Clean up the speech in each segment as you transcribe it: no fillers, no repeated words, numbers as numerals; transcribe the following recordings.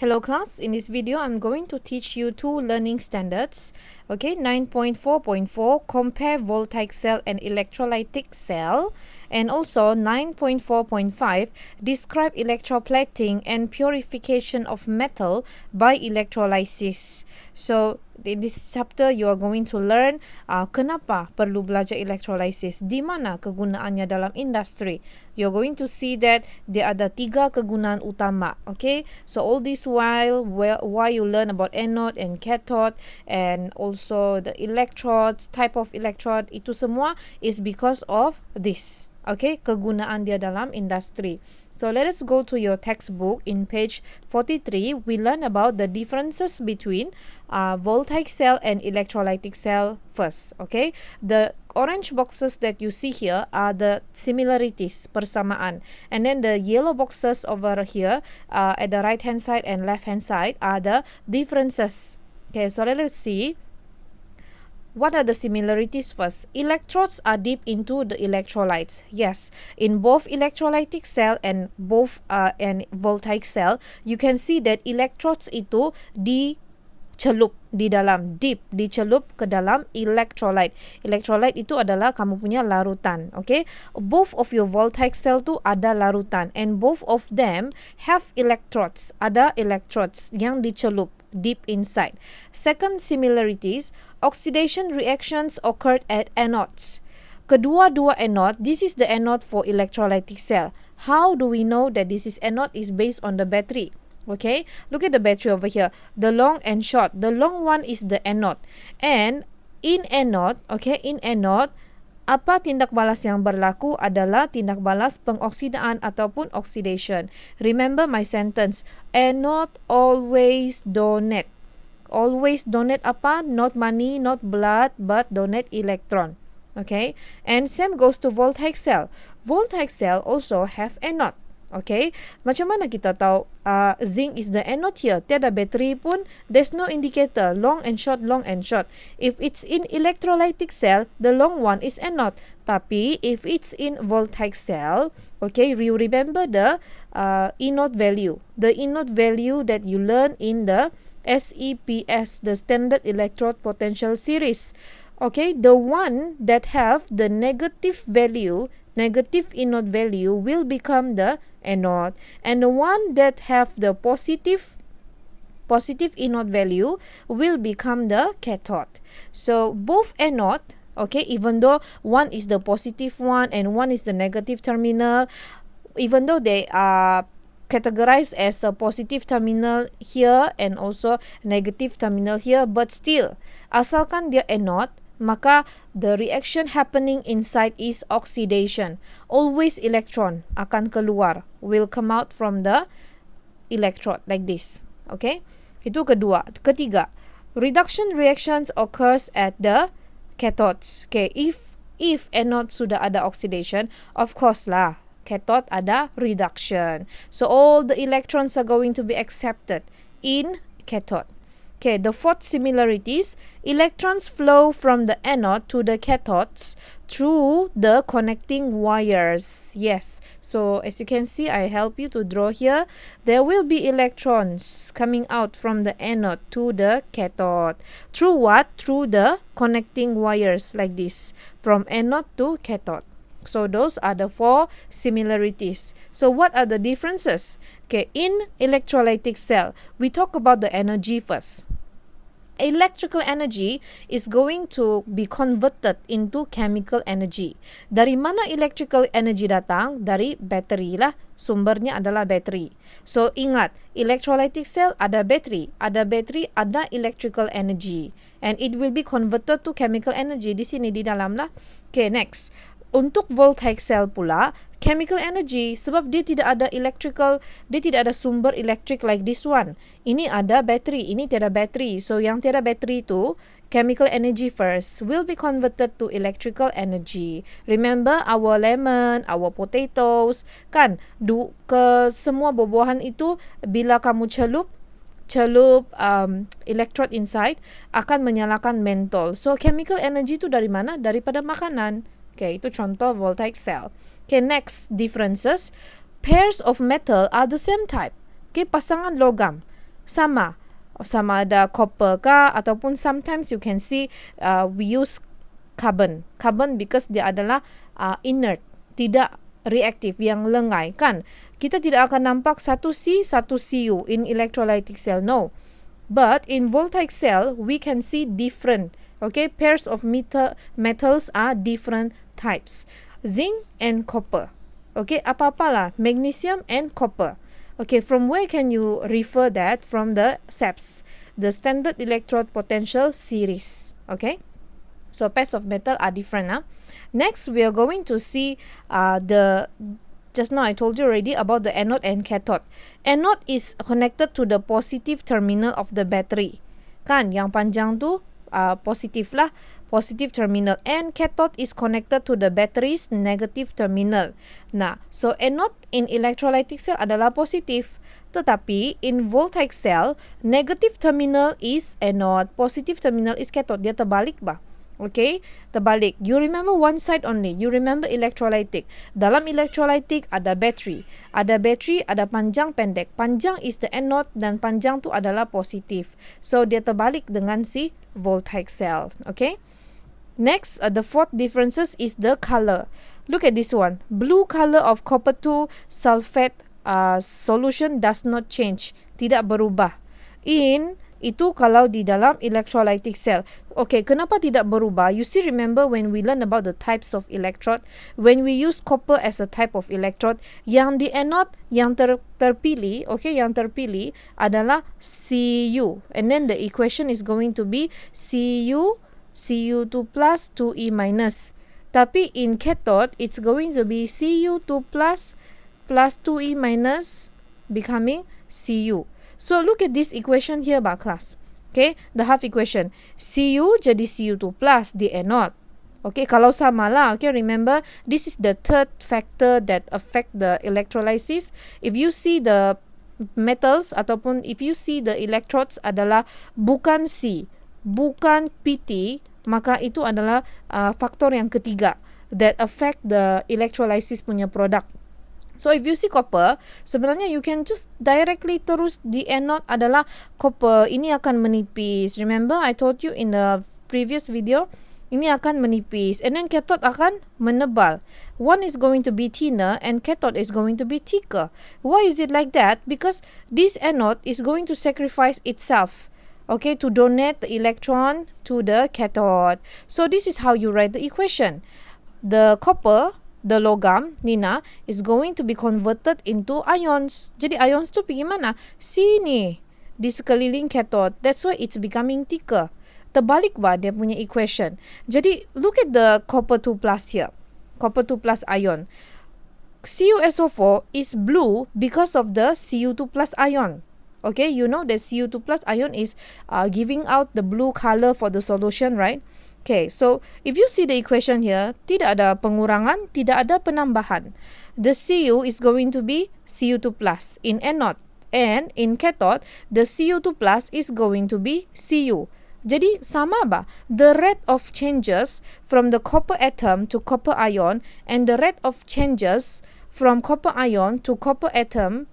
Hello class, in this video I'm going to teach you two learning standards. Okay, 9.4.4 compare voltaic cell and electrolytic cell, and also 9.4.5 describe electroplating and purification of metal by electrolysis. So in this chapter you are going to learn kenapa perlu belajar electrolysis, di mana kegunaannya dalam industri. You're going to see that there ada tiga kegunaan utama. Okay, so all this while why you learn about anode and cathode and also the electrodes, type of electrode, itu semua is because of this. Okay, kegunaan dia dalam industri. So let us go to your textbook. In page 43, we learn about the differences between voltaic cell and electrolytic cell first. Okay, the orange boxes that you see here are the similarities, persamaan, and then the yellow boxes over here at the right hand side and left hand side are the differences. Okay, so let us see. What are the similarities first? Electrodes are dipped into the electrolytes. Yes, in both electrolytic cell and both and voltaic cell, you can see that electrodes itu dicelup di dalam, dicelup ke dalam electrolyte. Electrolyte itu adalah kamu punya larutan. Okay, both of your voltaic cell tu ada larutan, and both of them have electrodes. Ada electrodes yang dicelup deep inside. Second similarities, oxidation reactions occurred at anodes. Kedua-dua anode, this is the anode for electrolytic cell. How do we know that this is anode? Is based on the battery. Okay, look at the battery over here, the long and short. The long one is the anode, and in anode, okay, in anode, apa tindak balas yang berlaku adalah tindak balas pengoksidaan ataupun oxidation. Remember my sentence, anode always donate. Always donate apa? Not money, not blood, but donate electron. Okay, and same goes to voltaic cell. Voltaic cell also have anode. Okay, macam mana kita tahu zinc is the anode here? Tiada bateri pun, there's no indicator, long and short, long and short. If it's in electrolytic cell, the long one is anode. Tapi if it's in voltaic cell, okay, you remember the anode value. The anode value that you learn in the SEPS, the Standard Electrode Potential Series. Okay, the one that have the negative value, negative anode value, will become the anode, and the one that have the positive anode value will become the cathode. So both anode, okay, even though one is the positive one and one is the negative terminal, even though they are categorized as a positive terminal here and also negative terminal here, but still asalkan dia anode, maka the reaction happening inside is oxidation. Always electron akan keluar, will come out from the electrode like this. Okay, itu kedua. Ketiga, reduction reactions occurs at the cathodes. Okay, if anode sudah ada oxidation, of course lah, cathode ada reduction. So all the electrons are going to be accepted in cathode. Okay, the fourth similarities, electrons flow from the anode to the cathodes through the connecting wires. Yes, so as you can see, I help you to draw here. There will be electrons coming out from the anode to the cathode. Through what? Through the connecting wires like this, from anode to cathode. So those are the four similarities. So what are the differences? Okay, in electrolytic cell, we talk about the energy first. Electrical energy is going to be converted into chemical energy. Dari mana electrical energy datang? Dari bateri lah. Sumbernya adalah bateri. So ingat, electrolytic cell ada bateri, ada electrical energy, and it will be converted to chemical energy di sini di dalam lah. Okay, next. Untuk voltaic cell pula, chemical energy, sebab dia tidak ada sumber elektrik like this one. Ini ada bateri, ini tiada bateri. So yang tiada bateri itu, chemical energy first will be converted to electrical energy. Remember our lemon, our potatoes, kan? Ke semua buah-buahan itu bila kamu celup electrode inside akan menyalakan mentol. So chemical energy itu dari mana? Daripada makanan. Okay, itu contoh voltaic cell. Okay, next differences. Pairs of metal are the same type. Okay, pasangan logam. sama ada copper kah, ataupun sometimes you can see we use carbon because dia adalah inert, tidak reaktif, yang lengai kan. Kita tidak akan nampak satu C satu Cu in electrolytic cell, no. But in voltaic cell we can see different, okay, pairs of metals are different types, zinc and copper, okay, apa-apalah, magnesium and copper. Okay, from where can you refer that? From the SEPS, the standard electrode potential series, okay. So pairs of metal are different. Next, we are going to see just now I told you already about the anode and cathode. Anode is connected to the positive terminal of the battery. Kan, yang panjang tu positif lah, positive terminal. And cathode is connected to the battery's negative terminal. Nah, so anode in electrolytic cell adalah positif. Tetapi in voltaic cell, negative terminal is anode, positive terminal is cathode. Dia terbalik bah. Okay, terbalik. You remember one side only. You remember electrolytic. Dalam electrolytic ada battery, ada panjang pendek. Panjang is the anode dan panjang tu adalah positif. So dia terbalik dengan si voltaic cell. Okay. Next, the fourth differences is the color. Look at this one. Blue color of copper 2 sulfate solution does not change. Tidak berubah. Itu kalau di dalam electrolytic cell. Okay, kenapa tidak berubah? You still remember when we learn about the types of electrode, when we use copper as a type of electrode, yang di anode yang terpilih, okay, yang terpilih adalah Cu, and then the equation is going to be Cu2 plus 2E minus. Tapi in cathode it's going to be Cu2 plus 2E minus becoming Cu. So look at this equation here by class. Okay, the half equation. Cu jadi Cu2 plus di anode. Okay, kalau sama lah. Okay, remember this is the third factor that affect the electrolysis. If you see the metals ataupun if you see the electrodes adalah bukan C, bukan PT, maka itu adalah faktor yang ketiga that affect the electrolysis punya product. So if you see copper, sebenarnya you can just directly terus di anode adalah copper. Ini akan menipis. Remember I told you in the previous video, ini akan menipis. And then cathode akan menebal. One is going to be thinner and cathode is going to be thicker. Why is it like that? Because this anode is going to sacrifice itself, okay, to donate the electron to the cathode. So this is how you write the equation. The copper, the logam, Nina, is going to be converted into ions. Jadi ions tu pergi mana? Sini, di sekeliling cathode. That's why it's becoming thicker. Terbalik bah dia punya equation. Jadi look at the copper 2 plus here. Copper 2 plus ion. CuSO4 is blue because of the Cu2 plus ion. Okay, you know that Cu2 plus ion is giving out the blue color for the solution, right? Okay, so if you see the equation here, tidak ada pengurangan, tidak ada penambahan. The Cu is going to be Cu2 plus in anode, and in cathode, the Cu2 plus is going to be Cu. Jadi sama ba? The rate of changes from the copper atom to copper ion and the rate of changes from copper ion to copper atom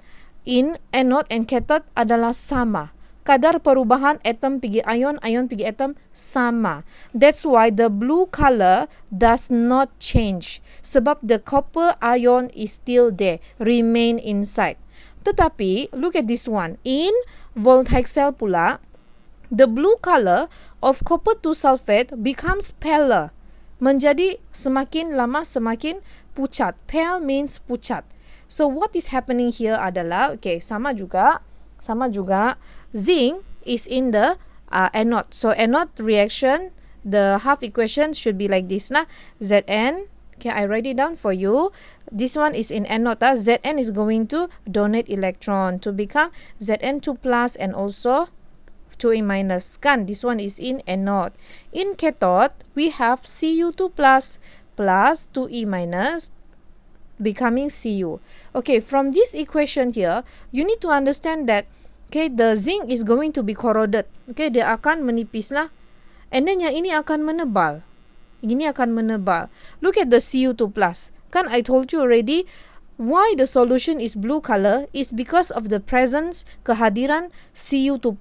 in anode and cathode adalah sama. Kadar perubahan atom pergi ion, ion pergi atom sama. That's why the blue color does not change. Sebab the copper ion is still there, remain inside. Tetapi, look at this one. In voltaic cell pula, the blue color of copper 2 sulfate becomes paler. Menjadi semakin lama semakin pucat. Pale means pucat. So what is happening here adalah, okay, sama juga, zinc is in the anode. So anode reaction, the half equation should be like this lah. Zn, okay, I write it down for you. This one is in anode. Zn is going to donate electron to become Zn2 plus and also 2e minus. Kan, this one is in anode. In cathode, we have Cu2 plus 2e minus becoming Cu. Okay, from this equation here, you need to understand that, okay, the zinc is going to be corroded. Okay, dia akan menipis lah. And then yang ini akan menebal. Ini akan menebal. Look at the Cu2 plus. Kan I told you already, why the solution is blue color is because of the presence, kehadiran Cu2+.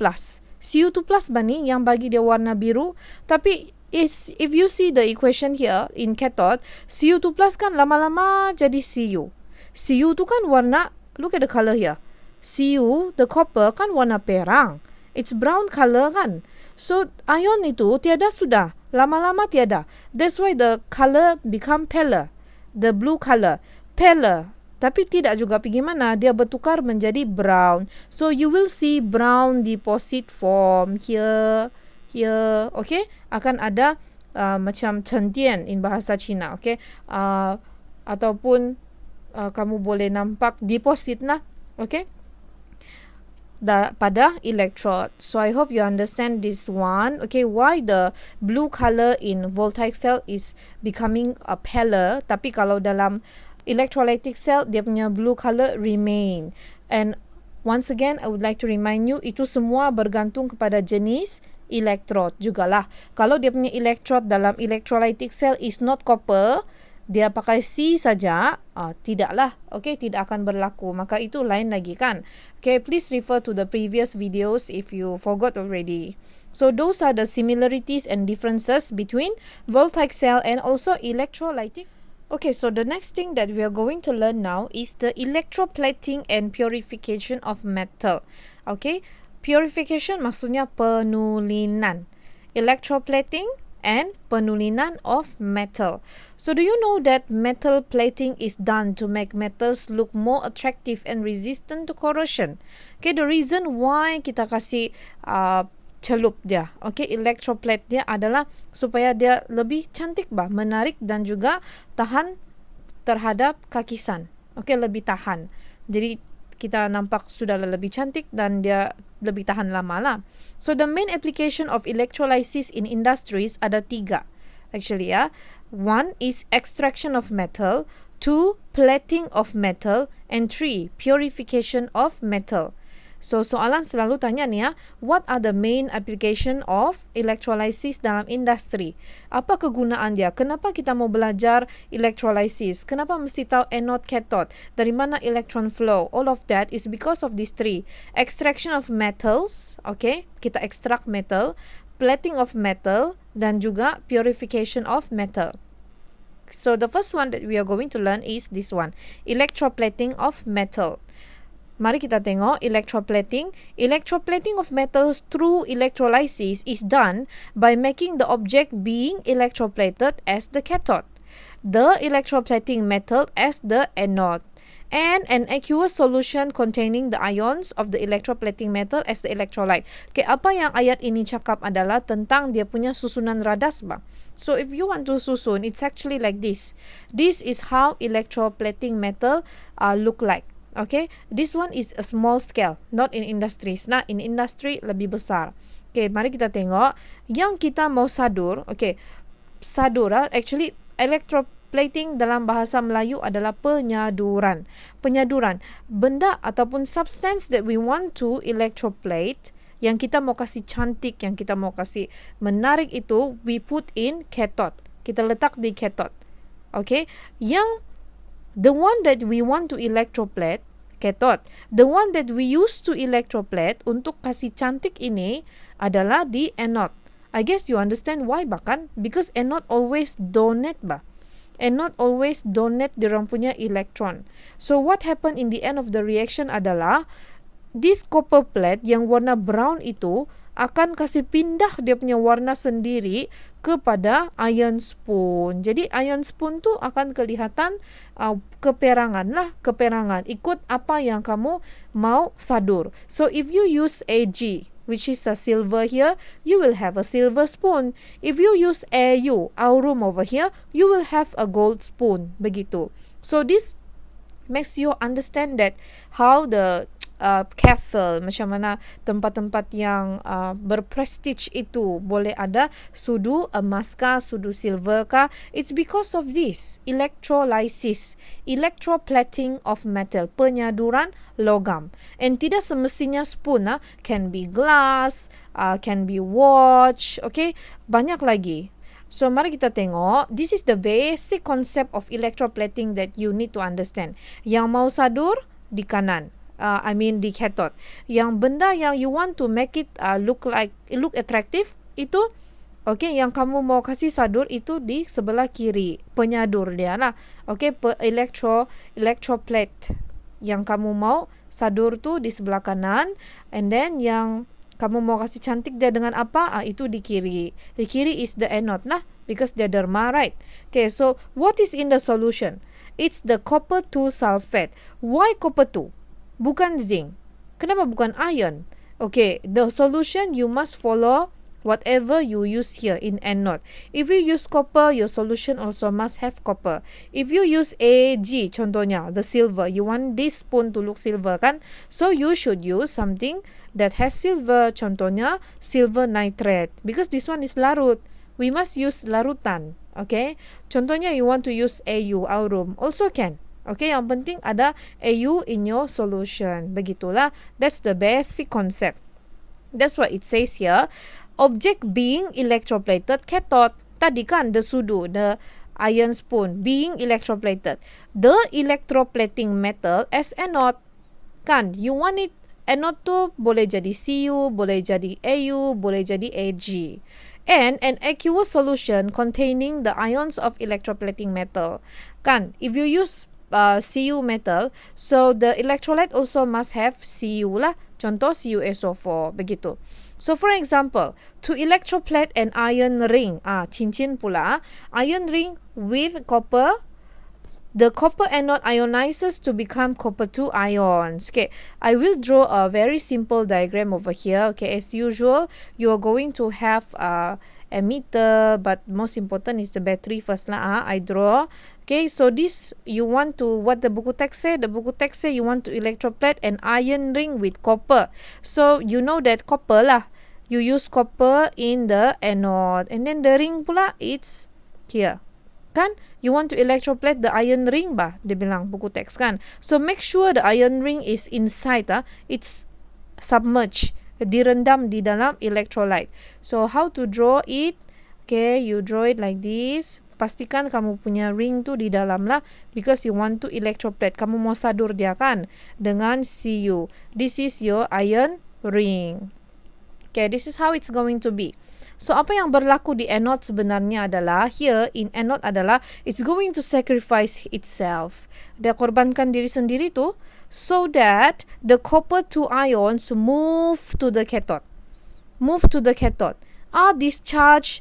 Cu2+ bani yang bagi dia warna biru. Tapi if you see the equation here in cathode, Cu2+ kan lama-lama jadi Cu. Cu tu kan warna, look at the color here. Cu, the copper kan warna perang. It's brown color kan. So ion itu tiada sudah. Lama-lama tiada. That's why the color become paler. The blue color. Paler. Tapi tidak juga pergi mana, dia bertukar menjadi brown. So you will see brown deposit form here, okay? Akan ada macam centian in bahasa Cina, okay? Ataupun kamu boleh nampak deposit lah, okay? Pada electrode. So I hope you understand this one. Okay, why the blue color in voltaic cell is becoming a paler, tapi kalau dalam electrolytic cell dia punya blue color remain. And once again I would like to remind you, itu semua bergantung kepada jenis electrode jugalah. Kalau dia punya electrode dalam electrolytic cell is not copper, dia pakai C saja, tidaklah, okay, tidak akan berlaku. Maka itu lain lagi kan. Okay, please refer to the previous videos if you forgot already. So those are the similarities and differences between voltaic cell and also electrolytic. Okay, so the next thing that we are going to learn now is the electroplating and purification of metal. Okay, purification maksudnya penulinan. Electroplating and penulinan of metal. So do you know that metal plating is done to make metals look more attractive and resistant to corrosion? Okay, the reason why kita kasih celup dia, okay, electroplate dia adalah supaya dia lebih cantik menarik dan juga tahan terhadap kakisan. Okay, lebih tahan. Jadi kita nampak sudah lebih cantik dan dia lebih tahan lama lah. So the main application of electrolysis in industries ada 3 actually ya. 1 is extraction of metal, 2 plating of metal, and 3 purification of metal. So soalan selalu tanya ni ya, what are the main application of electrolysis dalam industri? Apa kegunaan dia? Kenapa kita mau belajar electrolysis? Kenapa mesti tahu anode cathode? Dari mana electron flow? All of that is because of these 3. Extraction of metals, okay? Kita extract metal, plating of metal, dan juga purification of metal. So the first one that we are going to learn is this one, electroplating of metal. Mari kita tengok electroplating. Electroplating of metals through electrolysis is done by making the object being electroplated as the cathode, the electroplating metal as the anode, and an aqueous solution containing the ions of the electroplating metal as the electrolyte. Okay, apa yang ayat ini cakap adalah tentang dia punya susunan radas bang. So if you want to susun, it's actually like this. This is how electroplating metal look like. Okay, this one is a small scale, not in industries. Nah, in industry lebih besar. Okay, mari kita tengok yang kita mau sadur. Okay, sadur actually electroplating dalam bahasa Melayu adalah penyaduran. Penyaduran benda ataupun substance that we want to electroplate, yang kita mau kasih cantik, yang kita mau kasih menarik itu, we put in cathode. Kita letak di cathode. Okay, yang the one that we want to electroplate, cathode. The one that we use to electroplate untuk kasih cantik ini adalah di anode. I guess you understand why bahkan, because anode always donate Anode always donate diorang punya electron. So what happen in the end of the reaction adalah this copper plate yang warna brown itu akan kasih pindah dia punya warna sendiri kepada iron spoon. Jadi iron spoon tu akan kelihatan keperangan lah, keperangan. Ikut apa yang kamu mau sadur. So if you use Ag, which is a silver here, you will have a silver spoon. If you use Au, aurum over here, you will have a gold spoon. Begitu. So this makes you understand that how the castle, macam mana tempat-tempat yang berprestige itu boleh ada sudu emas kah, sudu silver kah. It's because of this electrolysis, electroplating of metal, penyaduran logam. And tidak semestinya spoon, can be glass, can be watch, okay, banyak lagi. So, mari kita tengok. This is the basic concept of electroplating that you need to understand. Yang mau sadur, di kanan. Di cathode. Yang benda yang you want to make it look attractive, itu, okay, yang kamu mau kasih sadur itu di sebelah kiri. Penyadur dia lah. Okay, electroplate. Yang kamu mau sadur tu di sebelah kanan. And then yang kamu mau kasih cantik dia dengan apa? Itu di kiri. Di kiri is the anode lah. Because dia derma, right? Okay, so what is in the solution? It's the copper 2 sulfate. Why copper 2? Bukan zinc. Kenapa bukan iron? Okay, the solution you must follow whatever you use here in anode. If you use copper, your solution also must have copper. If you use Ag, contohnya, the silver, you want this spoon to look silver kan? So you should use something that has silver, contohnya silver nitrate. Because this one is larut. We must use larutan. Okay? Contohnya you want to use Au, aurum. Also can. Okay, yang penting ada Au in your solution. Begitulah. That's the basic concept. That's what it says here. Object being electroplated, cathode. Tadi kan, the sudu, the iron spoon, being electroplated. The electroplating metal as anode. Kan, you want it, anode tu boleh jadi Cu, boleh jadi Au, boleh jadi Ag. And an aqueous solution containing the ions of electroplating metal. Kan, if you use Cu metal, so the electrolyte also must have Cu lah. Contoh CuSO4, begitu. So for example, to electroplate an iron ring, cincin pula, iron ring with copper, the copper anode ionizes to become copper 2 ions. Okay, I will draw a very simple diagram over here. Okay, as usual, you are going to have emitter, but most important is the battery first lah. I draw. Okay, so this you want to, what the buku text say? The buku text say you want to electroplate an iron ring with copper. So you know that copper lah. You use copper in the anode, and then the ring pula it's here. Kan? You want to electroplate the iron ring bah? Dia bilang buku teks kan. So make sure the iron ring is inside. It's submerged. Direndam di dalam electrolyte. So how to draw it? Okay, you draw it like this. Pastikan kamu punya ring tu di dalam lah. Because you want to electroplate. Kamu mau sadur dia kan? Dengan Cu. This is your iron ring. Okay, this is how it's going to be. So, apa yang berlaku di anode sebenarnya adalah, here in anode adalah, it's going to sacrifice itself. Dia korbankan diri sendiri tu, so that the copper 2 ions move to the cathode. Move to the cathode. Are discharged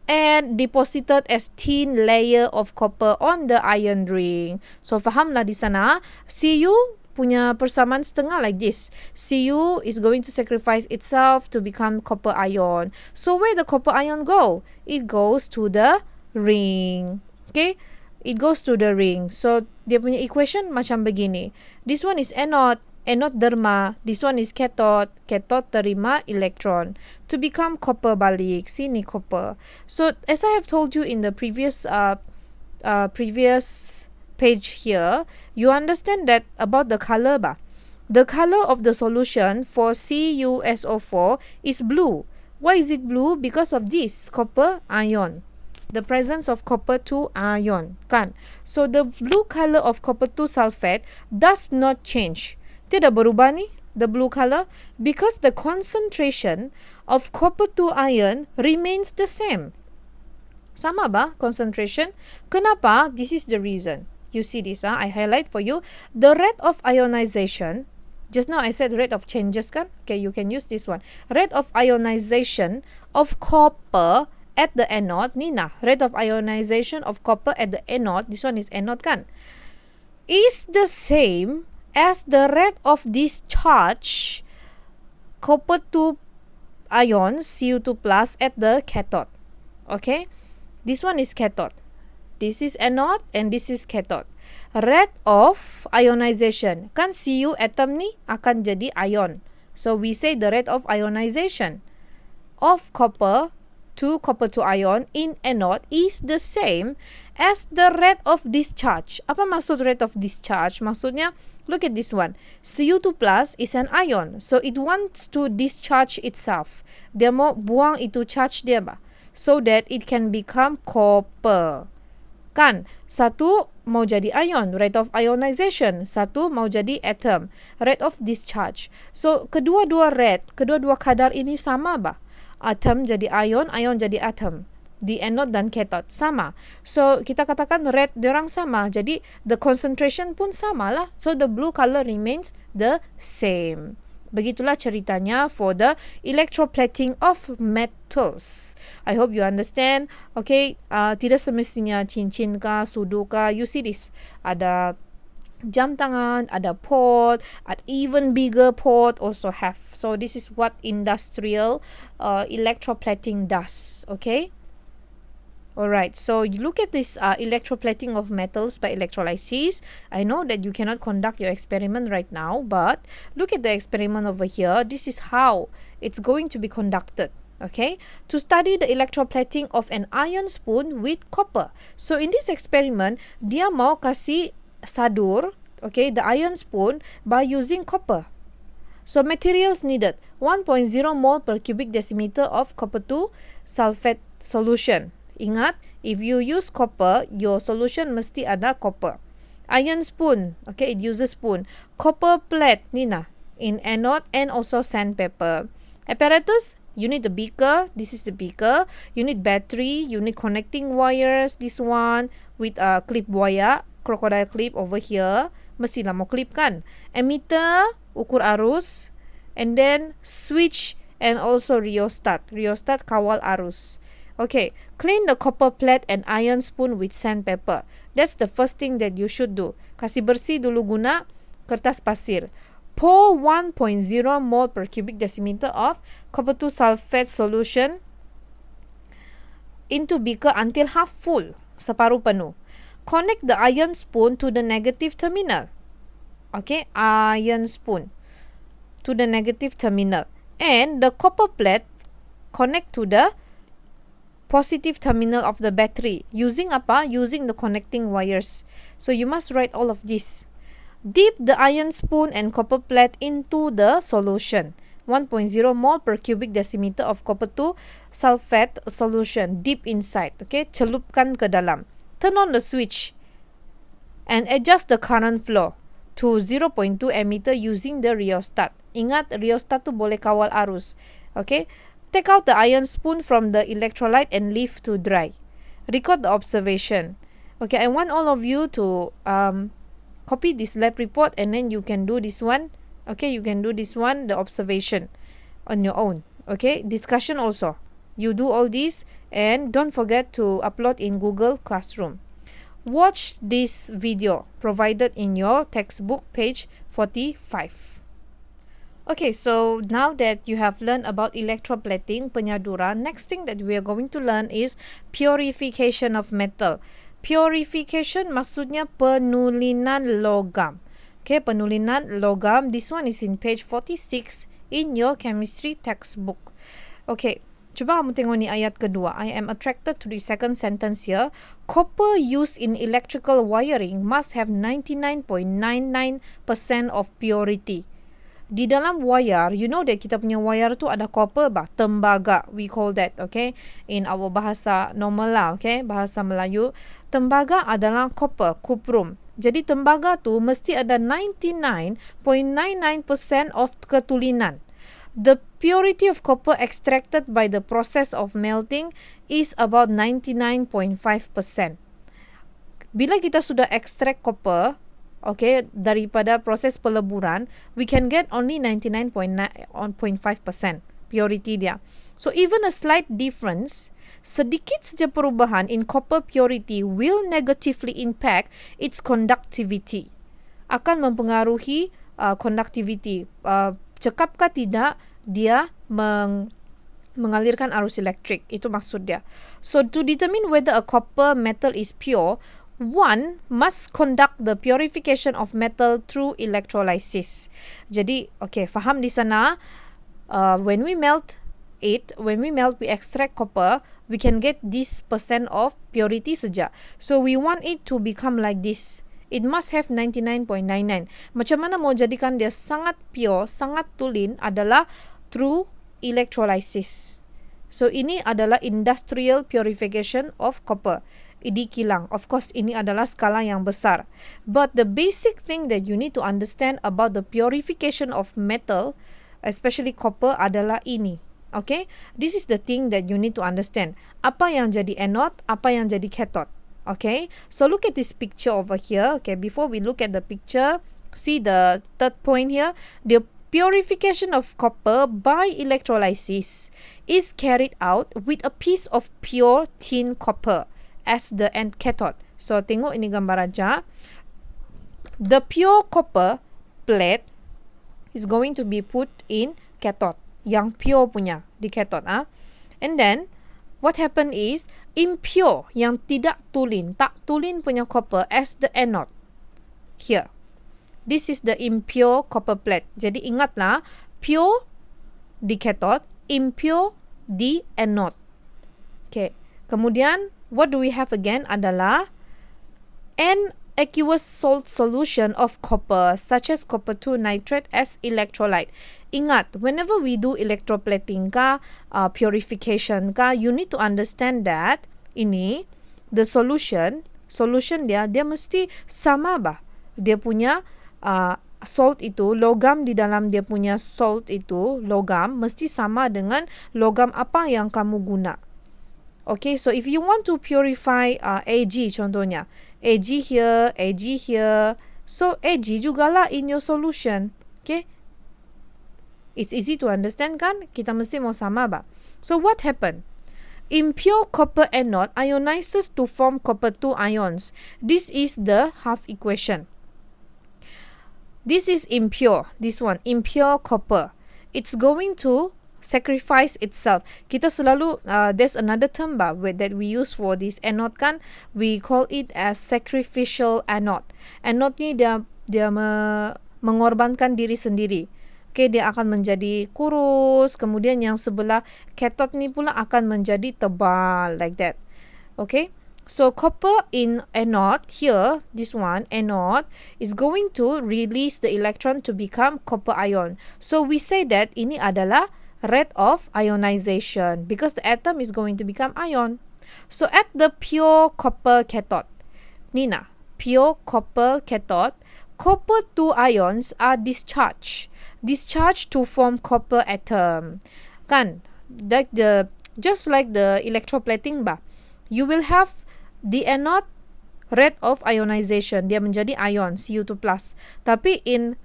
and deposited as thin layer of copper on the iron ring. So, fahamlah di sana, Cu punya persamaan setengah like this. Cu is going to sacrifice itself to become copper ion. So where the copper ion go? It goes to the ring. Okay? It goes to the ring. So dia punya equation macam begini. This one is anode. Anode derma. This one is cathode. Cathode terima elektron. To become copper balik. Sini copper. So as I have told you in the previous page here, you understand that about the color ba? The color of the solution for CuSO4 is blue. Why is it blue? Because of this copper ion. The presence of copper 2 ion. Kan? So the blue color of copper 2 sulfate does not change. Tidak berubah ni, the blue color, because the concentration of copper 2 ion remains the same. Sama ba concentration? Kenapa? This is the reason. You see this, I highlight for you. The rate of ionization, just now I said rate of changes kan? Okay, you can use this one. Rate of ionization of copper at the anode, ni nah, rate of ionization of copper at the anode, this one is anode kan? Is the same as the rate of discharge copper 2 ions, Cu2 plus at the cathode. Okay? This one is cathode. This is anode and this is cathode. Rate of ionization. Kan Cu atom ni akan jadi ion. So we say the rate of ionization of copper to copper 2 ion in anode is the same as the rate of discharge. Apa maksud rate of discharge? Maksudnya, look at this one. Cu2 plus is an ion. So it wants to discharge itself. Dia mau buang itu charge dia ba? so that it can become copper. Kan? Satu mau jadi ion, rate of ionization. Satu mau jadi atom, rate of discharge. So, kedua-dua kadar ini sama bah? Atom jadi ion, ion jadi atom. Di anode dan cathode sama. So, kita katakan rate diorang sama. Jadi, the concentration pun sama lah. So, the blue color remains the same. Begitulah ceritanya for the electroplating of metals. I hope you understand. Okay, tidak semestinya cincin kah, sudu kah. You see this. Ada jam tangan, ada pot, ada even bigger pot also have. So this is what industrial electroplating does. Okay. Alright, so you look at this electroplating of metals by electrolysis. I know that you cannot conduct your experiment right now, but look at the experiment over here. This is how it's going to be conducted. Okay, to study the electroplating of an iron spoon with copper. So in this experiment, dia mau kasih sadur, okay, the iron spoon by using copper. So materials needed 1.0 mole per cubic decimeter of copper 2 sulfate solution. Ingat, if you use copper, your solution mesti ada copper. Iron spoon, okay, it uses spoon. Copper plate, ni nah, in anode and also sandpaper. Apparatus, you need the beaker. This is the beaker. You need battery. You need connecting wires. This one with a clip wire, crocodile clip over here. Mestilah mau clip kan. Emitter, ukur arus. And then switch and also rheostat. Rheostat kawal arus. Okay, clean the copper plate and iron spoon with sandpaper. That's the first thing that you should do. Kasih bersih dulu guna kertas pasir. Pour 1.0 mole per cubic decimeter of copper 2 sulfate solution into beaker until half full, separuh penuh. Connect the iron spoon to the negative terminal. Okay, iron spoon to the negative terminal. And the copper plate connect to the positive terminal of the battery. Using apa? Using the connecting wires. So you must write all of this. Dip the iron spoon and copper plate into the solution. 1.0 mole per cubic decimeter of copper 2 sulfate solution. Dip inside. Okay, celupkan ke dalam. Turn on the switch and adjust the current flow to 0.2 ammeter using the rheostat. Ingat, rheostat tu boleh kawal arus. Okay. Take out the iron spoon from the electrolyte and leave to dry. Record the observation. Okay, I want all of you to copy this lab report and then you can do this one. Okay, you can do this one, the observation on your own. Okay, discussion also. You do all this and don't forget to upload in Google Classroom. Watch this video provided in your textbook, page 45. Okay, so now that you have learned about electroplating, penyaduran, next thing that we are going to learn is purification of metal. Purification maksudnya penulinan logam. Okay, penulinan logam. This one is in page 46 in your chemistry textbook. Okay, cuba kamu tengok ni ayat kedua. I am attracted to the second sentence here. Copper used in electrical wiring must have 99.99% of purity. Di dalam wire, you know that kita punya wire tu ada copper bah, tembaga, we call that, okay, in our bahasa normal lah, okay, bahasa Melayu. Tembaga adalah copper, kuprum. Jadi tembaga tu mesti ada 99.99% of ketulinan. The purity of copper extracted by the process of melting is about 99.5%. Bila kita sudah extract copper, okay, daripada proses peleburan, we can get only 99.5% purity dia. So even a slight difference, sedikit saja perubahan in copper purity will negatively impact its conductivity. Akan mempengaruhi conductivity. Cekapkah tidak dia mengalirkan arus elektrik. Itu maksud dia. So to determine whether a copper metal is pure, one must conduct the purification of metal through electrolysis. Jadi, okay, faham di sana, when we melt, we extract copper, we can get this percent of purity saja. So we want it to become like this. It must have 99.99. Macam mana mau jadikan dia sangat pure, sangat tulen adalah through electrolysis. So ini adalah industrial purification of copper. Di kilang. Of course, ini adalah skala yang besar. But the basic thing that you need to understand about the purification of metal, especially copper, adalah ini. Okay? This is the thing that you need to understand. Apa yang jadi anode, apa yang jadi cathode. Okay? So look at this picture over here. Okay, before we look at the picture, see the third point here. The purification of copper by electrolysis is carried out with a piece of pure thin copper as the end cathode. So, tengok ini gambar aja. The pure copper plate is going to be put in cathode. Yang pure punya di cathode. And then, what happen is, impure, yang tidak tulin, tak tulin punya copper as the anode. Here. This is the impure copper plate. Jadi, ingatlah, pure di cathode, impure di anode. Okay. Kemudian, what do we have again adalah an aqueous salt solution of copper such as copper 2 nitrate as electrolyte. Ingat, whenever we do electroplating ka, purification ka, you need to understand that ini, the solution dia mesti sama bah. Dia punya salt itu, logam di dalam dia punya salt itu, logam mesti sama dengan logam apa yang kamu guna. Okay, so if you want to purify Ag contohnya, Ag here, so Ag jugalah in your solution. Okay, it's easy to understand kan? Kita mesti mau sama ba? So what happened? Impure copper anode ionizes to form copper 2 ions. This is the half equation. This is impure, this one, impure copper. It's going to sacrifice itself. Kita selalu, there's another term that we use for this anode kan, we call it as sacrificial anode. Anode ni dia mengorbankan diri sendiri. Okay, dia akan menjadi kurus, kemudian yang sebelah cathode ni pula akan menjadi tebal, like that. Okay, so copper in anode here, this one, anode, is going to release the electron to become copper ion. So we say that ini adalah rate of ionization because the atom is going to become ion. So at the pure copper cathode, Nina, pure copper cathode, copper 2 ions are discharged to form copper atom. Kan, just like the electroplating ba, you will have the anode rate of ionization, dia menjadi ion Cu2+. Tapi in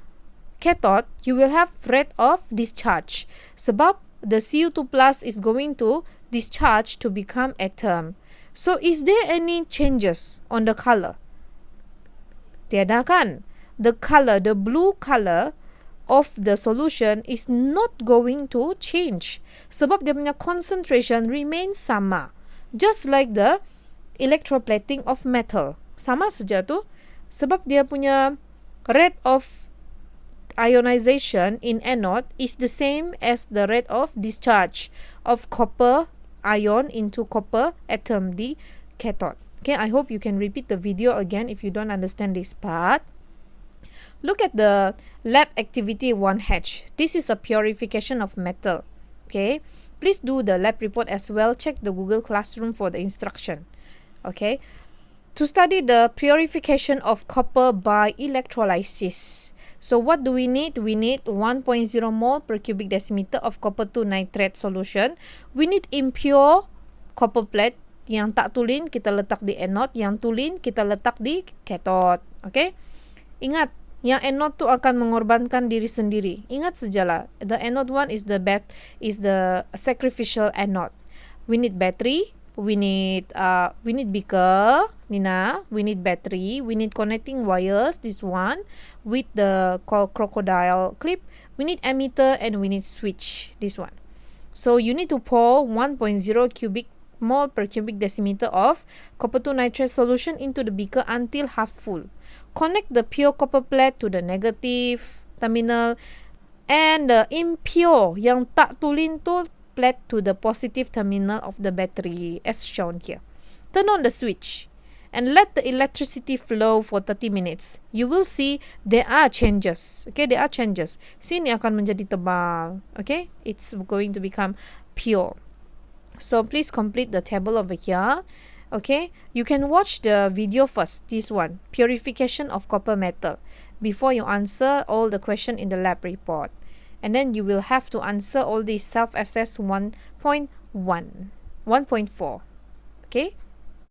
cathode, you will have rate of discharge. Sebab the Cu2+ is going to discharge to become atom. So, is there any changes on the color? Tiada kan? The color, the blue color of the solution is not going to change. Sebab dia punya concentration remains sama. Just like the electroplating of metal. Sama saja tu. Sebab dia punya rate of ionization in anode is the same as the rate of discharge of copper ion into copper atom di cathode. Okay, I hope you can repeat the video again if you don't understand this part. Look at the lab activity 1H. This is a purification of metal. Okay, please do the lab report as well. Check the Google Classroom for the instruction. Okay, to study the purification of copper by electrolysis. So what do we need? We need 1.0 mole per cubic decimeter of copper 2 nitrate solution. We need impure copper plate. Yang tak tulin kita letak di anode, yang tulin kita letak di cathode. Okay? Ingat, yang anode tu akan mengorbankan diri sendiri. Ingat sajalah, the anode one is the sacrificial anode. We need battery. We need beaker, Nina. We need battery. We need connecting wires, this one, with the crocodile clip. We need emitter and we need switch, this one. So you need to pour 1.0 cubic mole per cubic decimeter of copper 2 nitrate solution into the beaker until half full. Connect the pure copper plate to the negative terminal and the impure yang tak tulin tu plate to the positive terminal of the battery as shown here. Turn on the switch and let the electricity flow for 30 minutes. You will see there are changes. Okay, there are changes. Sini akan menjadi tebal. Okay, it's going to become pure. So please complete the table over here. Okay, you can watch the video first, this one, purification of copper metal, before you answer all the question in the lab report. And then you will have to answer all these self-assessed 1.1, 1.4. Okay.